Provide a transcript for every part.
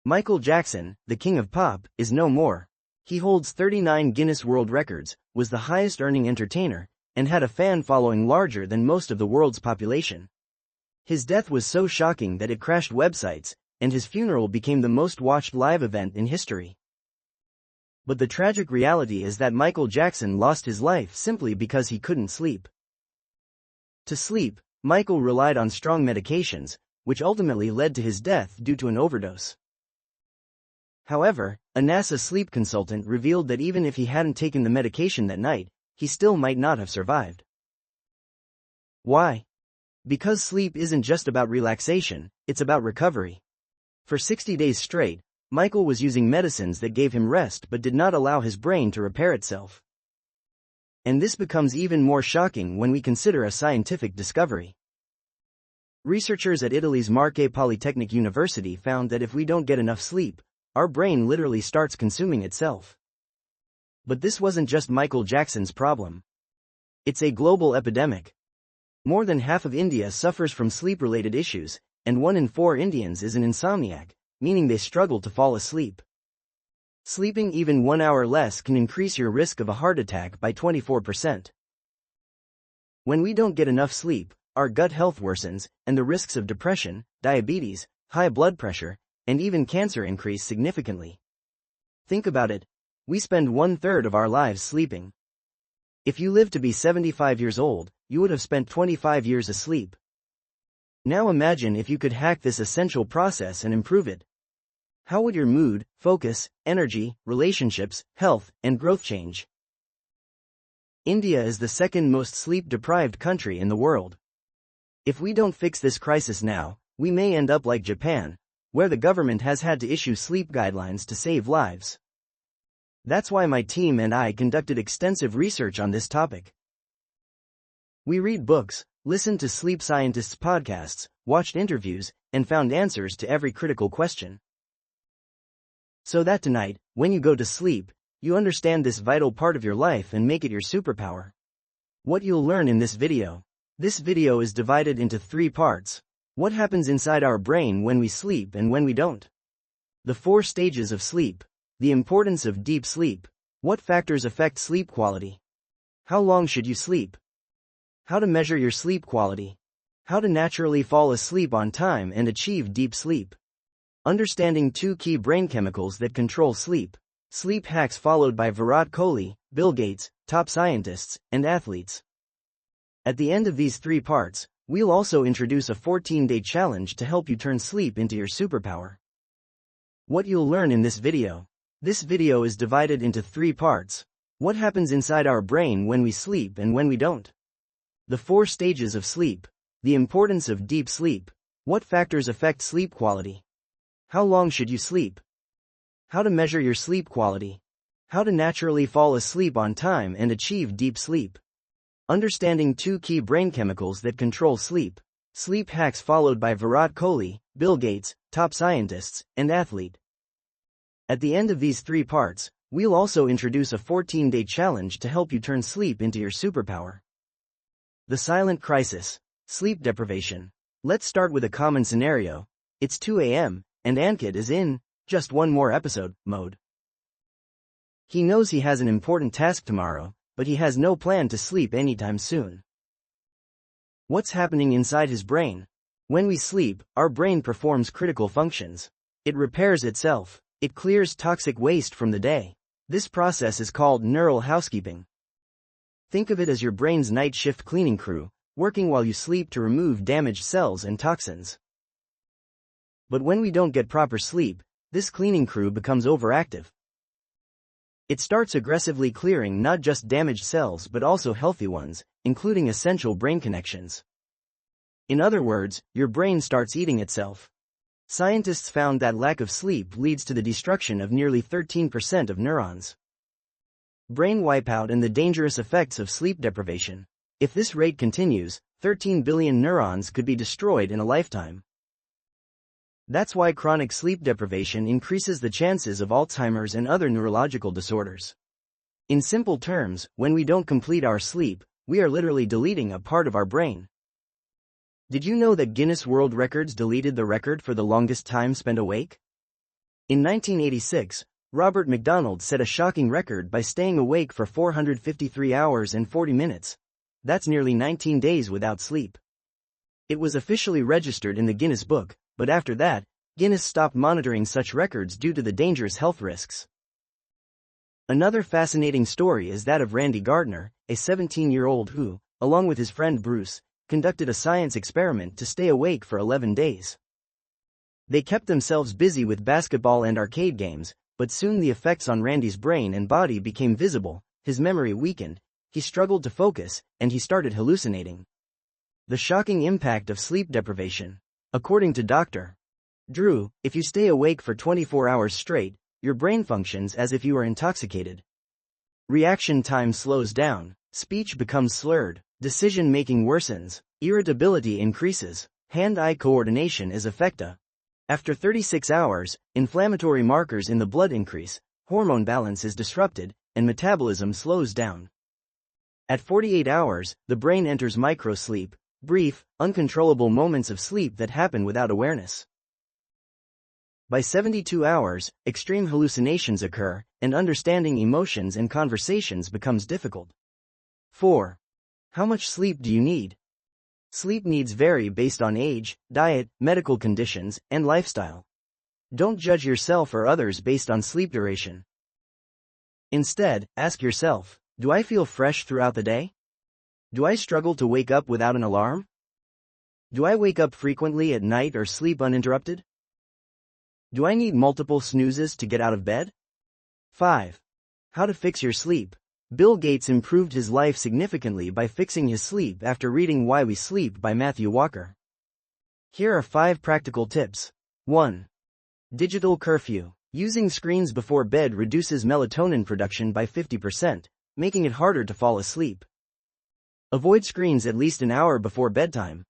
Michael Jackson, the king of pop, is no more. He holds 39 Guinness World Records, was the highest-earning entertainer, and had a fan following larger than most of the world's population. His death was so shocking that it crashed websites, and his funeral became the most-watched live event in history. But the tragic reality is that Michael Jackson lost his life simply because he couldn't sleep. To sleep, Michael relied on strong medications, which ultimately led to his death due to an overdose. However, a NASA sleep consultant revealed that even if he hadn't taken the medication that night, he still might not have survived. Why? Because sleep isn't just about relaxation, it's about recovery. For 60 days straight, Michael was using medicines that gave him rest but did not allow his brain to repair itself. And this becomes even more shocking when we consider a scientific discovery. Researchers at Italy's Marche Polytechnic University found that if we don't get enough sleep, our brain literally starts consuming itself. But this wasn't just Michael Jackson's problem. It's a global epidemic. More than half of India suffers from sleep-related issues, and 1 in 4 Indians is an insomniac, meaning they struggle to fall asleep. Sleeping even 1 hour less can increase your risk of a heart attack by 24%. When we don't get enough sleep, our gut health worsens, and the risks of depression, diabetes, high blood pressure, and even cancer increase significantly. Think about it. We spend 1/3 of our lives sleeping. If you live to be 75 years old, you would have spent 25 years asleep. Now imagine if you could hack this essential process and improve it. How would your mood, focus, energy, relationships, health, and growth change? India is the second most sleep-deprived country in the world. If we don't fix this crisis now, we may end up like Japan, where the government has had to issue sleep guidelines to save lives. That's why my team and I conducted extensive research on this topic. We read books, listened to sleep scientists' podcasts, watched interviews, and found answers to every critical question. So that tonight, when you go to sleep, you understand this vital part of your life and make it your superpower. What you'll learn in this video. This video is divided into 3 parts. What happens inside our brain when we sleep and when we don't? The 4 stages of sleep. The importance of deep sleep. What factors affect sleep quality? How long should you sleep? How to measure your sleep quality. How to naturally fall asleep on time and achieve deep sleep. Understanding 2 key brain chemicals that control sleep. Sleep hacks followed by Virat Kohli, Bill Gates, top scientists, and athletes. At the end of these 3 parts, we'll also introduce a 14-day challenge to help you turn sleep into your superpower. What you'll learn in this video. This video is divided into 3 parts. What happens inside our brain when we sleep and when we don't? The 4 stages of sleep. The importance of deep sleep. What factors affect sleep quality? How long should you sleep? How to measure your sleep quality. How to naturally fall asleep on time and achieve deep sleep. Understanding 2 key brain chemicals that control sleep. Sleep hacks followed by Virat Kohli, Bill Gates, top scientists, and athlete. At the end of these 3 parts, we'll also introduce a 14-day challenge to help you turn sleep into your superpower. The silent crisis. Sleep deprivation. Let's start with a common scenario. It's 2 a.m., and Ankit is in, just one more episode, mode. He knows he has an important task tomorrow, but he has no plan to sleep anytime soon. What's happening inside his brain? When we sleep, our brain performs critical functions. It repairs itself. It clears toxic waste from the day. This process is called neural housekeeping. Think of it as your brain's night shift cleaning crew, working while you sleep to remove damaged cells and toxins. But when we don't get proper sleep, this cleaning crew becomes overactive. It starts aggressively clearing not just damaged cells but also healthy ones, including essential brain connections. In other words, your brain starts eating itself. Scientists found that lack of sleep leads to the destruction of nearly 13% of neurons. Brain wipeout and the dangerous effects of sleep deprivation. If this rate continues, 13 billion neurons could be destroyed in a lifetime. That's why chronic sleep deprivation increases the chances of Alzheimer's and other neurological disorders. In simple terms, when we don't complete our sleep, we are literally deleting a part of our brain. Did you know that Guinness World Records deleted the record for the longest time spent awake? In 1986, Robert McDonald set a shocking record by staying awake for 453 hours and 40 minutes. That's nearly 19 days without sleep. It was officially registered in the Guinness Book, but after that, Guinness stopped monitoring such records due to the dangerous health risks. Another fascinating story is that of Randy Gardner, a 17-year-old who, along with his friend Bruce, conducted a science experiment to stay awake for 11 days. They kept themselves busy with basketball and arcade games, but soon the effects on Randy's brain and body became visible, his memory weakened, he struggled to focus, and he started hallucinating. The shocking impact of sleep deprivation. According to Dr. Drew, if you stay awake for 24 hours straight, your brain functions as if you are intoxicated. Reaction time slows down, speech becomes slurred, decision-making worsens, irritability increases, hand-eye coordination is affected. After 36 hours, inflammatory markers in the blood increase, hormone balance is disrupted, and metabolism slows down. At 48 hours, the brain enters micro-sleep, brief, uncontrollable moments of sleep that happen without awareness. By 72 hours, extreme hallucinations occur, and understanding emotions and conversations becomes difficult. 4. How much sleep do you need? Sleep needs vary based on age, diet, medical conditions, and lifestyle. Don't judge yourself or others based on sleep duration. Instead, ask yourself, do I feel fresh throughout the day? Do I struggle to wake up without an alarm? Do I wake up frequently at night or sleep uninterrupted? Do I need multiple snoozes to get out of bed? 5. How to fix your sleep. Bill Gates improved his life significantly by fixing his sleep after reading Why We Sleep by Matthew Walker. Here are 5 practical tips. 1. Digital curfew. Using screens before bed reduces melatonin production by 50%, making it harder to fall asleep. Avoid screens at least an hour before bedtime.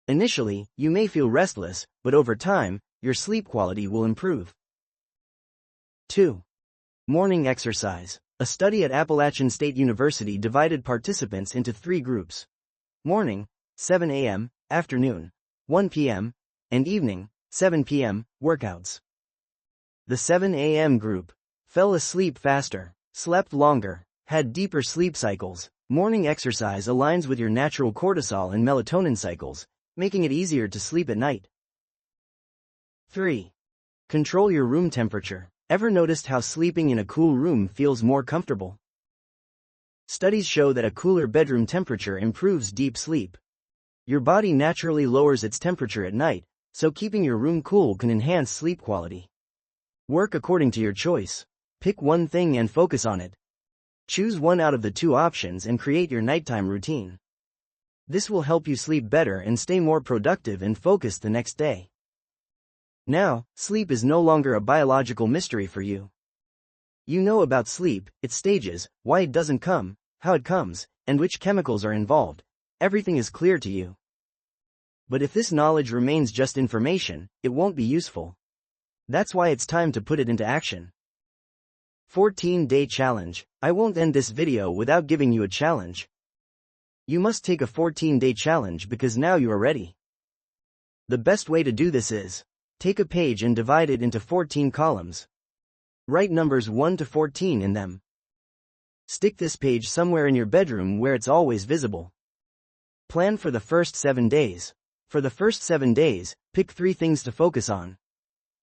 Initially, you may feel restless, but over time, your sleep quality will improve. 2. Morning exercise. A study at Appalachian State University divided participants into 3 groups. Morning, 7 a.m., afternoon, 1 p.m., and evening, 7 p.m., workouts. The 7 a.m. group fell asleep faster, slept longer, had deeper sleep cycles. Morning exercise aligns with your natural cortisol and melatonin cycles, making it easier to sleep at night. 3. Control your room temperature. Ever noticed how sleeping in a cool room feels more comfortable? Studies show that a cooler bedroom temperature improves deep sleep. Your body naturally lowers its temperature at night, so keeping your room cool can enhance sleep quality. Work according to your choice. Pick one thing and focus on it. Choose one out of the 2 options and create your nighttime routine. This will help you sleep better and stay more productive and focused the next day. Now, sleep is no longer a biological mystery for you. You know about sleep, its stages, why it doesn't come, how it comes, and which chemicals are involved. Everything is clear to you. But if this knowledge remains just information, it won't be useful. That's why it's time to put it into action. 14-day challenge. I won't end this video without giving you a challenge. You must take a 14-day challenge because now you are ready. The best way to do this is, take a page and divide it into 14 columns. Write numbers 1 to 14 in them. Stick this page somewhere in your bedroom where it's always visible. Plan for the first 7 days. For the first 7 days, pick 3 things to focus on.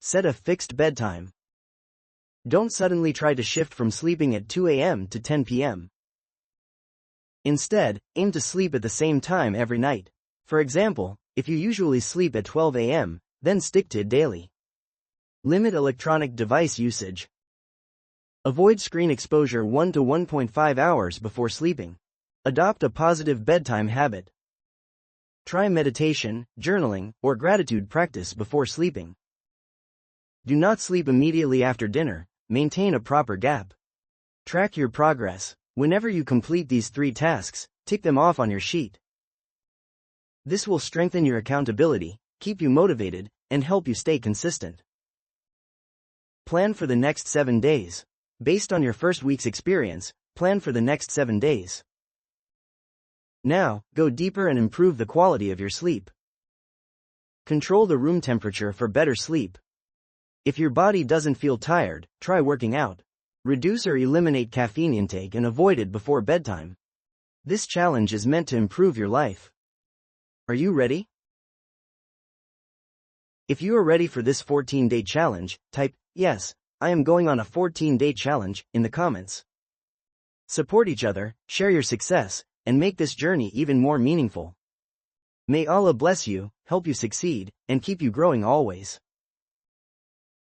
Set a fixed bedtime. Don't suddenly try to shift from sleeping at 2 a.m. to 10 p.m. Instead, aim to sleep at the same time every night. For example, if you usually sleep at 12 a.m., then stick to it daily. Limit electronic device usage. Avoid screen exposure 1 to 1.5 hours before sleeping. Adopt a positive bedtime habit. Try meditation, journaling, or gratitude practice before sleeping. Do not sleep immediately after dinner. Maintain a proper gap. Track your progress. Whenever you complete these 3 tasks, tick them off on your sheet. This will strengthen your accountability, keep you motivated, and help you stay consistent. Plan for the next 7 days. Based on your first week's experience, plan for the next 7 days. Now, go deeper and improve the quality of your sleep. Control the room temperature for better sleep. If your body doesn't feel tired, try working out. Reduce or eliminate caffeine intake and avoid it before bedtime. This challenge is meant to improve your life. Are you ready? If you are ready for this 14-day challenge, type, "Yes, I am going on a 14-day challenge," in the comments. Support each other, share your success, and make this journey even more meaningful. May Allah bless you, help you succeed, and keep you growing always.